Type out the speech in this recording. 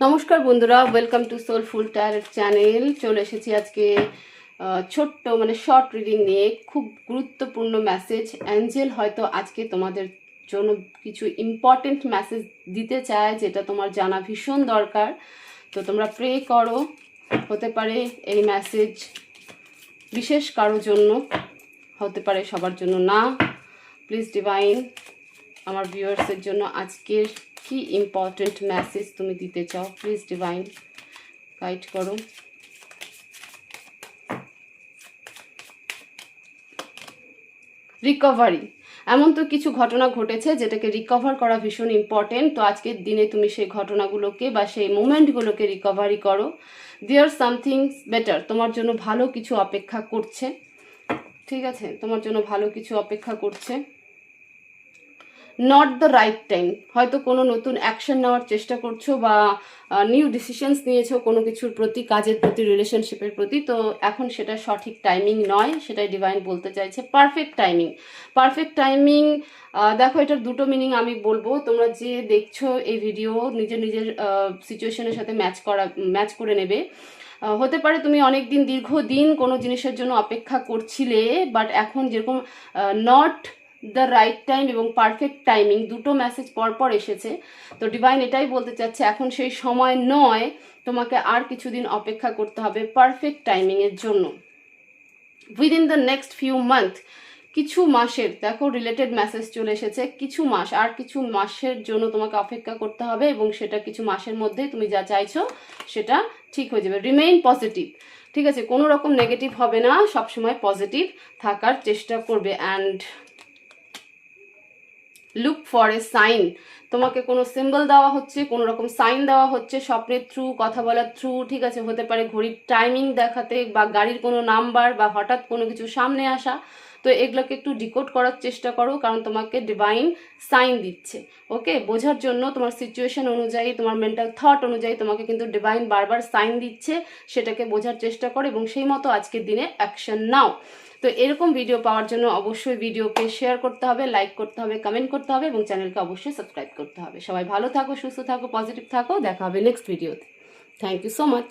নমস্কার বন্ধুরা, welcome to soulful tarot channel. চলে এসেছি আজকে ছোট্ট শর্ট রিডিং নিয়ে। খুব গুরুত্বপূর্ণ মেসেজ। অ্যাঞ্জেল হয়তো আজকে তোমাদের জন্য কিছু ইম্পর্টেন্ট মেসেজ দিতে চায়, যেটা তোমার জানা ভীষণ দরকার। তো তোমরা প্রে করো, হতে পারে এই মেসেজ বিশেষ কারোর জন্য, হতে পারে সবার জন্য না। প্লিজ ডিভাইন, আমার ভিউয়ার্সের জন্য আজকের কি ইম্পর্টেন্ট মেসেজ তুমি দিতে চাও, প্লিজ ডিভাইন গাইড করো। রিকভারি, এমন তো কিছু ঘটনা ঘটেছে যেটাকে রিকভার করা ভীষণ ইম্পর্টেন্ট। তো আজকের দিনে তুমি সেই ঘটনাগুলোকে বা সেই মোমেন্টগুলোকে রিকভারি করো। দেয়ার সামথিং বেটার, তোমার জন্য ভালো কিছু অপেক্ষা করছে। ঠিক আছে, তোমার জন্য ভালো কিছু অপেক্ষা করছে। নট দ্য রাইট টাইম, হয়তো কোনো নতুন অ্যাকশন নেওয়ার চেষ্টা করছো বা নিউ ডিসিশনস নিয়েছো কোনো কিছুর প্রতি, কাজের প্রতি, রিলেশনশিপের প্রতি। তো এখন সেটা সঠিক টাইমিং নয়, সেটাই ডিভাইন বলতে চাইছে। Perfect timing, perfect timing. দেখো, এটার দুটো মিনিং আমি বলবো। তোমরা যে দেখছো এই ভিডিও, নিজের নিজের সিচুয়েশনের সাথে ম্যাচ করে নেবে। হতে পারে তুমি অনেক দিন, দীর্ঘদিন কোনো জিনিসের জন্য অপেক্ষা করছিলে, বাট এখন যেরকম নট দ্য রাইট টাইম এবং পারফেক্ট টাইমিং, দুটো মেসেজ পরপর এসেছে। তো ডিভাইন এটাই বলতে চাচ্ছে, এখন সেই সময় নয়, তোমাকে আর কিছুদিন অপেক্ষা করতে হবে পারফেক্ট টাইমিংয়ের জন্য। Within the next few month, কিছু মাসের, দেখো রিলেটেড মেসেজ চলে এসেছে। কিছু মাস, আর কিছু মাসের জন্য তোমাকে অপেক্ষা করতে হবে এবং সেটা কিছু মাসের মধ্যে তুমি যা চাইছো সেটা ঠিক হয়ে যাবে। রিমেইন পজিটিভ, ঠিক আছে? কোনো রকম নেগেটিভ হবে না, সবসময় পজিটিভ থাকার চেষ্টা করবে। And look for a sign, তোমাকে কোনো সিম্বল দেওয়া হচ্ছে, কোনো রকম সাইন দেওয়া হচ্ছে স্বপ্নের থ্রু, কথা বলার থ্রু, ঠিক আছে? হতে পারে ঘড়ির টাইমিং দেখাতে বা গাড়ির কোনো নাম্বার বা হঠাৎ কোনো কিছু সামনে আসা। তো এগুলোকে একটু ডিকোড করার চেষ্টা করো, কারণ তোমাকে ডিভাইন সাইন দিচ্ছে। ওকে, বোঝার জন্য তোমার সিচুয়েশন অনুযায়ী, তোমার মেন্টাল থট অনুযায়ী তোমাকে কিন্তু ডিভাইন বারবার সাইন দিচ্ছে। সেটাকে বোঝার চেষ্টা করো এবং সেই মতো আজকের দিনে অ্যাকশন নাও। তো এরকম ভিডিও পাওয়ার জন্য অবশ্যই ভিডিওকে শেয়ার করতে হবে, লাইক করতে হবে, কমেন্ট করতে হবে এবং চ্যানেলকে অবশ্যই সাবস্ক্রাইব করতে হবে। সবাই ভালো থাকো, সুস্থ থাকো, পজিটিভ থাকো। দেখা হবে নেক্সট ভিডিওতে। Thank you so much.